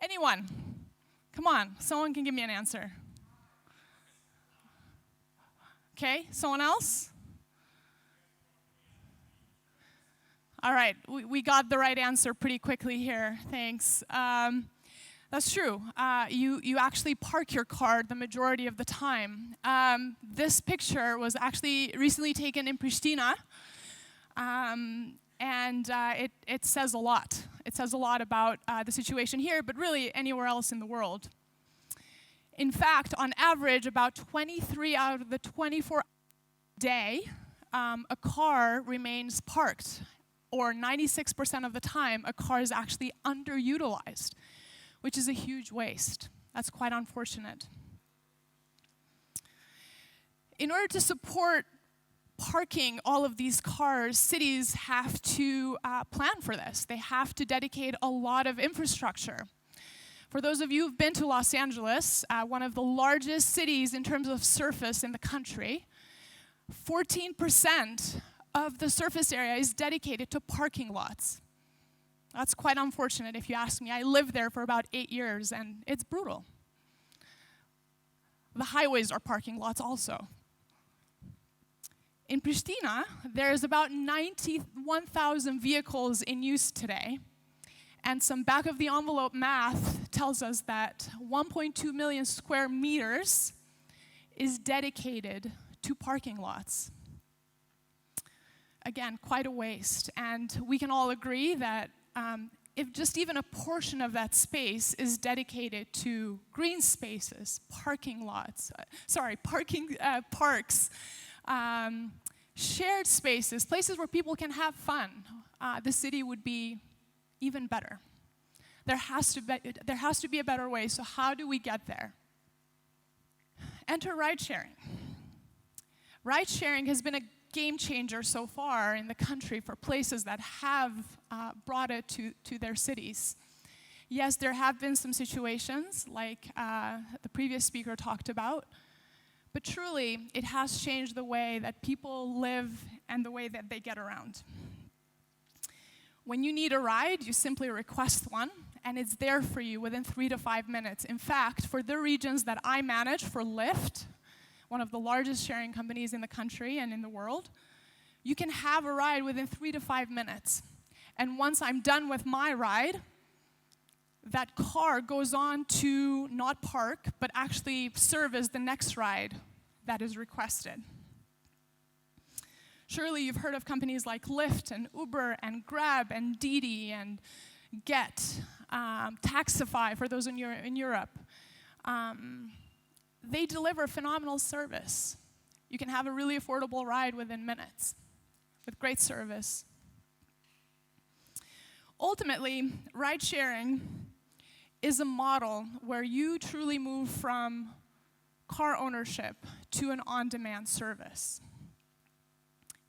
Anyone? Come on, someone can give me an answer. Okay, someone else? All right, we got the right answer pretty quickly here, thanks. That's true. You actually park your car the majority of the time. This picture was actually recently taken in Pristina, and it says a lot. It says a lot about the situation here, but really anywhere else in the world. In fact, on average, about 23 out of the 24 day, a car remains parked, or 96% of the time, a car is actually underutilized, which is a huge waste. That's quite unfortunate. In order to support parking all of these cars, cities have to plan for this. They have to dedicate a lot of infrastructure. For those of you who've been to Los Angeles, one of the largest cities in terms of surface in the country, 14% of the surface area is dedicated to parking lots. That's quite unfortunate if you ask me. I lived there for about 8 years, and it's brutal. The highways are parking lots also. In Pristina, there's about 91,000 vehicles in use today, and some back-of-the-envelope math tells us that 1.2 million square meters is dedicated to parking lots. Again, quite a waste, and we can all agree that if just even a portion of that space is dedicated to green spaces, parking lots, parks, shared spaces, places where people can have fun, the city would be even better. There has to be a better way, so how do we get there? Enter ride sharing. Ride sharing has been a game changer so far in the country for places that have brought it to their cities. Yes, there have been some situations like the previous speaker talked about, but truly it has changed the way that people live and the way that they get around. When you need a ride, you simply request one, and it's there for you within 3 to 5 minutes. In fact, for the regions that I manage for Lyft, one of the largest sharing companies in the country and in the world, you can have a ride within 3 to 5 minutes. And once I'm done with my ride, that car goes on to not park, but actually serve as the next ride that is requested. Surely you've heard of companies like Lyft and Uber and Grab and Didi and Get, Taxify for those in Europe. They deliver phenomenal service. You can have a really affordable ride within minutes with great service. Ultimately, ride sharing is a model where you truly move from car ownership to an on-demand service.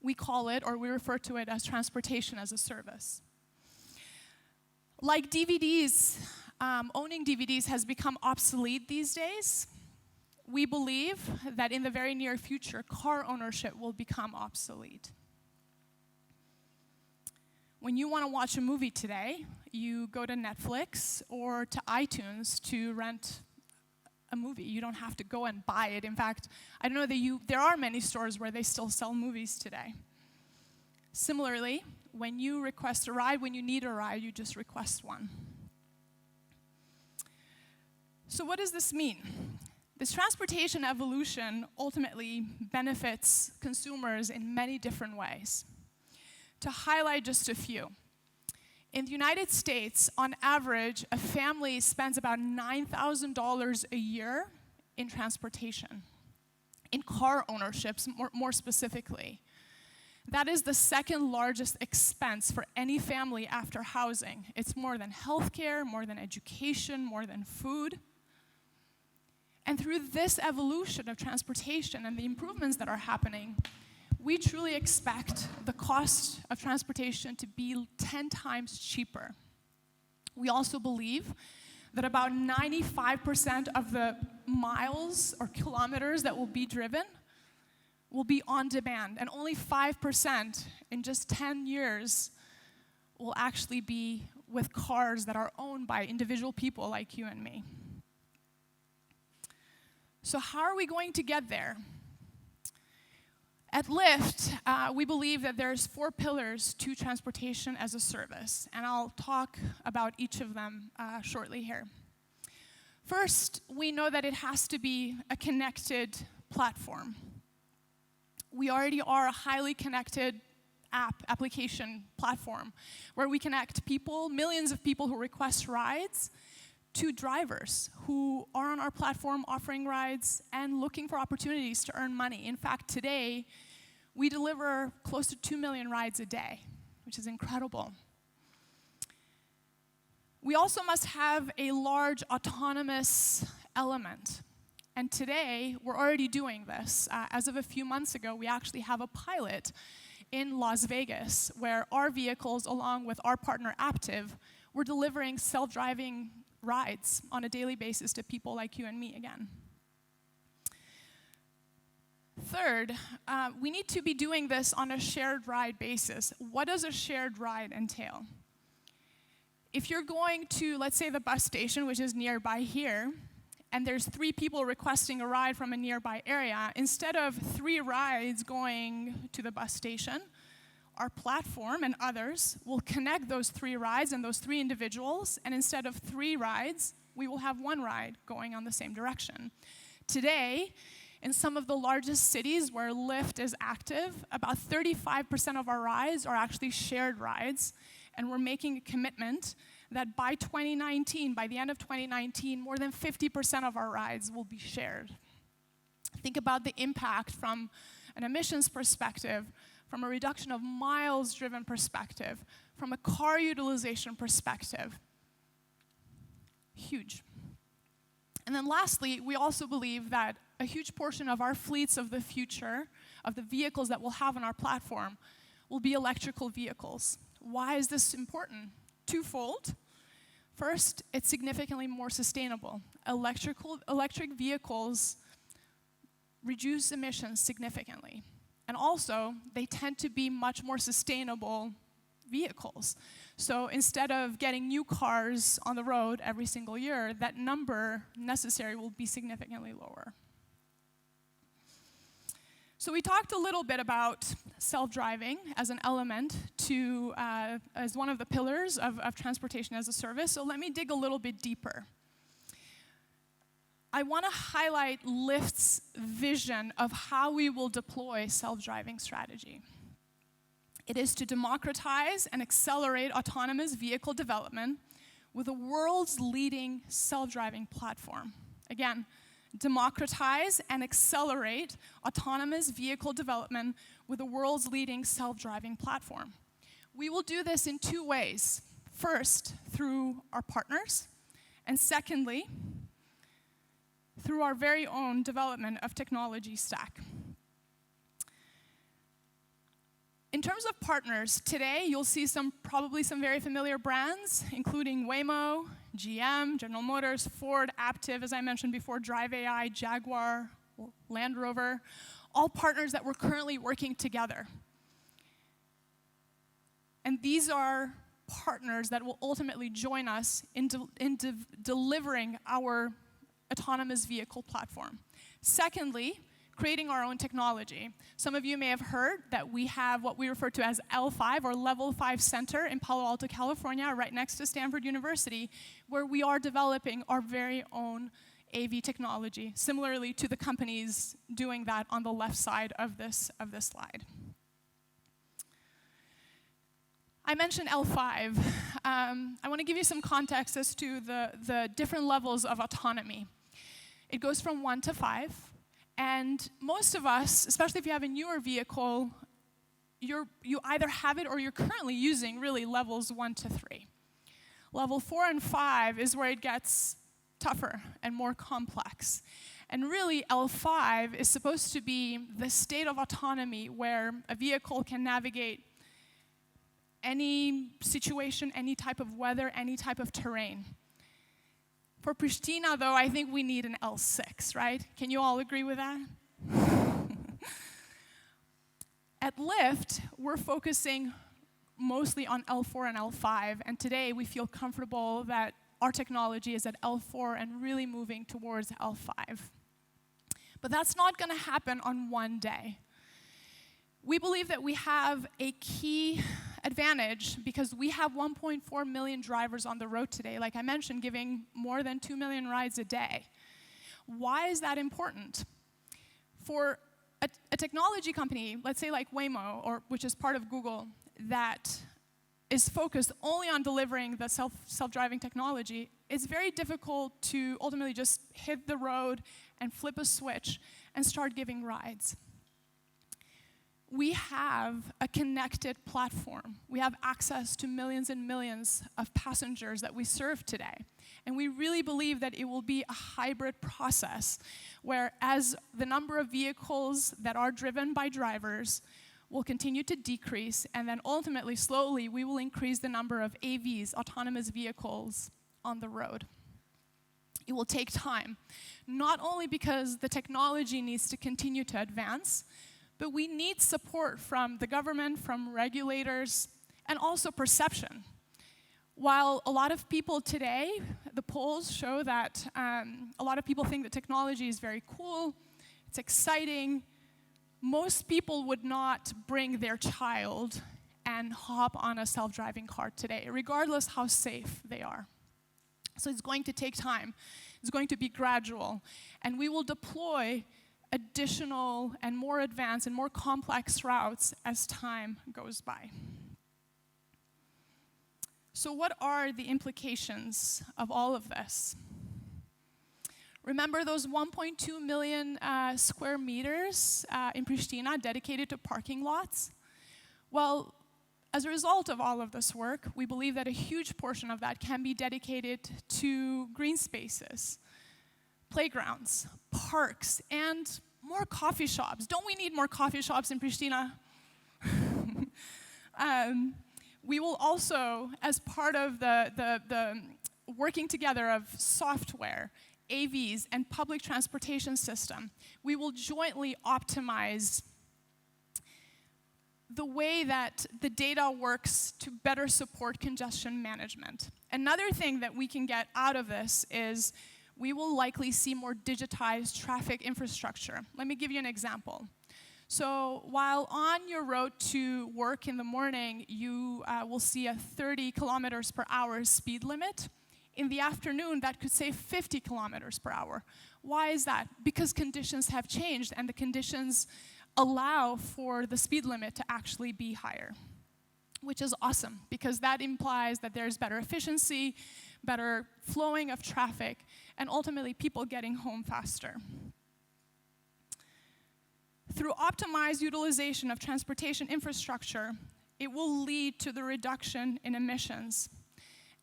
We call it, or we refer to it as transportation as a service. Like DVDs, owning DVDs has become obsolete these days. We believe that in the very near future, car ownership will become obsolete. When you want to watch a movie today, you go to Netflix or to iTunes to rent a movie. You don't have to go and buy it. In fact, I don't know that there are many stores where they still sell movies today. Similarly, when you request a ride, when you need a ride, you just request one. So what does this mean? This transportation evolution ultimately benefits consumers in many different ways. To highlight just a few, in the United States, on average, a family spends about $9,000 a year in transportation, in car ownerships more specifically. That is the second largest expense for any family after housing. It's more than healthcare, more than education, more than food. And through this evolution of transportation and the improvements that are happening, we truly expect the cost of transportation to be 10 times cheaper. We also believe that about 95% of the miles or kilometers that will be driven will be on demand, and only 5% in just 10 years will actually be with cars that are owned by individual people like you and me. So how are we going to get there? At Lyft, we believe that there's 4 pillars to transportation as a service, and I'll talk about each of them shortly here. First, we know that it has to be a connected platform. We already are a highly connected application platform where we connect people, millions of people who request rides, to drivers who are on our platform offering rides and looking for opportunities to earn money. In fact, today, we deliver close to 2 million rides a day, which is incredible. We also must have a large autonomous element. And today, we're already doing this. As of a few months ago, we actually have a pilot in Las Vegas where our vehicles, along with our partner Aptiv, were delivering self-driving rides on a daily basis to people like you and me again. Third, we need to be doing this on a shared ride basis. What does a shared ride entail? If you're going to, let's say, the bus station, which is nearby here, and there's 3 people requesting a ride from a nearby area, instead of 3 rides going to the bus station, our platform and others will connect those 3 rides and those 3 individuals, and instead of 3 rides, we will have 1 ride going on the same direction. Today, in some of the largest cities where Lyft is active, about 35% of our rides are actually shared rides, and we're making a commitment that by 2019, by the end of 2019, more than 50% of our rides will be shared. Think about the impact from an emissions perspective, from a reduction of miles driven perspective, from a car utilization perspective. Huge. And then lastly, we also believe that a huge portion of our fleets of the future, of the vehicles that we'll have on our platform, will be electrical vehicles. Why is this important? Twofold. First, it's significantly more sustainable. Electric vehicles reduce emissions significantly. And also, they tend to be much more sustainable vehicles. So instead of getting new cars on the road every single year, that number necessary will be significantly lower. So we talked a little bit about self-driving as an element as one of the pillars of transportation as a service. So let me dig a little bit deeper. I want to highlight Lyft's vision of how we will deploy self-driving strategy. It is to democratize and accelerate autonomous vehicle development with the world's leading self-driving platform. Again, democratize and accelerate autonomous vehicle development with the world's leading self-driving platform. We will do this in 2 ways. First, through our partners, and secondly, through our very own development of technology stack. In terms of partners, today you'll see probably some very familiar brands, including Waymo, GM, General Motors, Ford, Aptiv, as I mentioned before, Drive AI, Jaguar, Land Rover, all partners that we're currently working together. And these are partners that will ultimately join us in delivering our autonomous vehicle platform. Secondly, creating our own technology. Some of you may have heard that we have what we refer to as L5, or Level 5 Center in Palo Alto, California, right next to Stanford University, where we are developing our very own AV technology, similarly to the companies doing that on the left side of this slide. I mentioned L5. I want to give you some context as to the different levels of autonomy. It goes from 1 to 5. And most of us, especially if you have a newer vehicle, you either have it or you're currently using really levels 1 to 3. Level 4 and 5 is where it gets tougher and more complex. And really, L5 is supposed to be the state of autonomy where a vehicle can navigate any situation, any type of weather, any type of terrain. For Pristina, though, I think we need an L6, right? Can you all agree with that? At Lyft, we're focusing mostly on L4 and L5, and today we feel comfortable that our technology is at L4 and really moving towards L5. But that's not going to happen on one day. We believe that we have a key advantage because we have 1.4 million drivers on the road today, like I mentioned, giving more than 2 million rides a day. Why is that important? For a technology company, let's say like Waymo, which is part of Google, that is focused only on delivering the self-driving technology, it's very difficult to ultimately just hit the road and flip a switch and start giving rides. We have a connected platform. We have access to millions and millions of passengers that we serve today. And we really believe that it will be a hybrid process, where as the number of vehicles that are driven by drivers will continue to decrease, and then ultimately, slowly, we will increase the number of AVs, autonomous vehicles, on the road. It will take time, not only because the technology needs to continue to advance, but we need support from the government, from regulators, and also perception. While a lot of people today, the polls show that a lot of people think that technology is very cool, it's exciting, most people would not bring their child and hop on a self-driving car today, regardless how safe they are. So it's going to take time. It's going to be gradual. And we will deploy additional and more advanced and more complex routes as time goes by. So what are the implications of all of this? Remember those 1.2 million square meters in Pristina dedicated to parking lots? Well, as a result of all of this work, we believe that a huge portion of that can be dedicated to green spaces, playgrounds, parks, and more coffee shops. Don't we need more coffee shops in Pristina? We will also, as part of the working together of software, AVs, and public transportation system, we will jointly optimize the way that the data works to better support congestion management. Another thing that we can get out of this is we will likely see more digitized traffic infrastructure. Let me give you an example. So while on your road to work in the morning, you will see a 30 kilometers per hour speed limit. In the afternoon, that could say 50 kilometers per hour. Why is that? Because conditions have changed, and the conditions allow for the speed limit to actually be higher, which is awesome, because that implies that there's better efficiency, better flowing of traffic, and ultimately people getting home faster. Through optimized utilization of transportation infrastructure, it will lead to the reduction in emissions.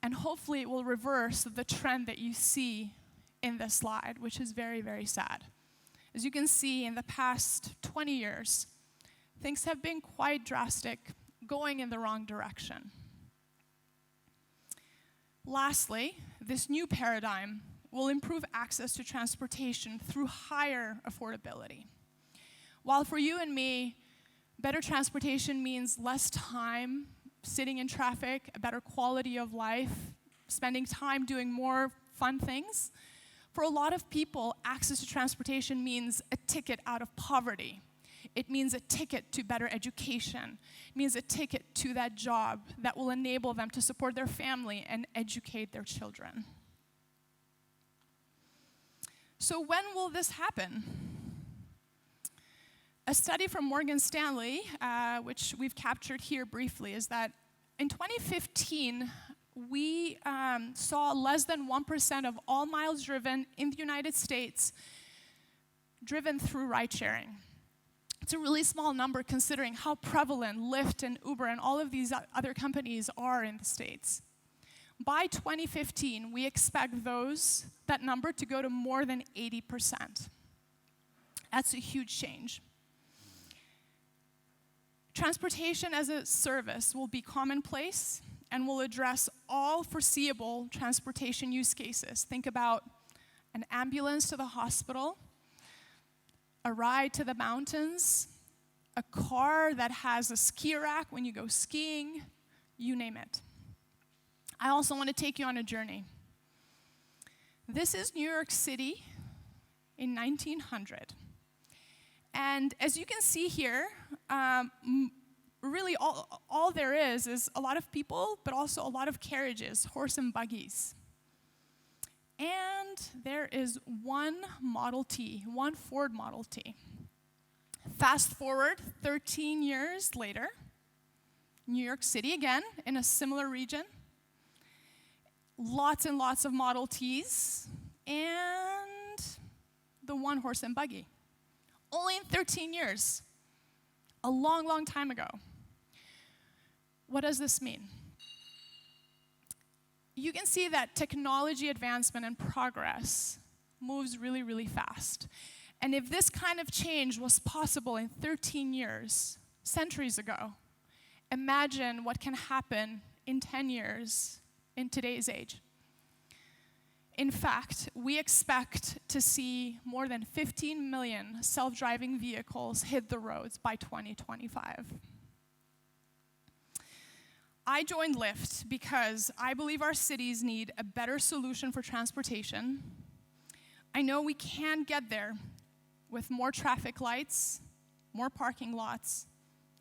And hopefully it will reverse the trend that you see in this slide, which is very, very sad. As you can see, in the past 20 years, things have been quite drastic, going in the wrong direction. Lastly, this new paradigm will improve access to transportation through higher affordability. While for you and me, better transportation means less time sitting in traffic, a better quality of life, spending time doing more fun things, for a lot of people, access to transportation means a ticket out of poverty. It means a ticket to better education. It means a ticket to that job that will enable them to support their family and educate their children. So when will this happen? A study from Morgan Stanley, which we've captured here briefly, is that in 2015, we saw less than 1% of all miles driven in the United States driven through ride-sharing. It's a really small number considering how prevalent Lyft and Uber and all of these other companies are in the States. By 2015, we expect that number to go to more than 80%. That's a huge change. Transportation as a service will be commonplace and will address all foreseeable transportation use cases. Think about an ambulance to the hospital, a ride to the mountains, a car that has a ski rack when you go skiing, you name it. I also want to take you on a journey. This is New York City in 1900. And as you can see here, really all there is a lot of people, but also a lot of carriages, horse and buggies. And there is one Model T, one Ford Model T. Fast forward 13 years later, New York City again, in a similar region. Lots and lots of Model Ts, and the one horse and buggy. Only in 13 years. A long, long time ago. What does this mean? You can see that technology advancement and progress moves really, really fast. And if this kind of change was possible in 13 years, centuries ago, imagine what can happen in 10 years in today's age. In fact, we expect to see more than 15 million self-driving vehicles hit the roads by 2025. I joined Lyft because I believe our cities need a better solution for transportation. I know we can get there with more traffic lights, more parking lots,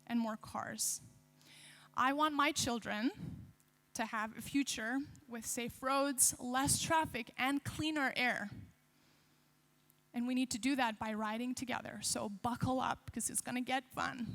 and more cars. I want my children to have a future with safe roads, less traffic, and cleaner air. And we need to do that by riding together. So buckle up, because it's going to get fun.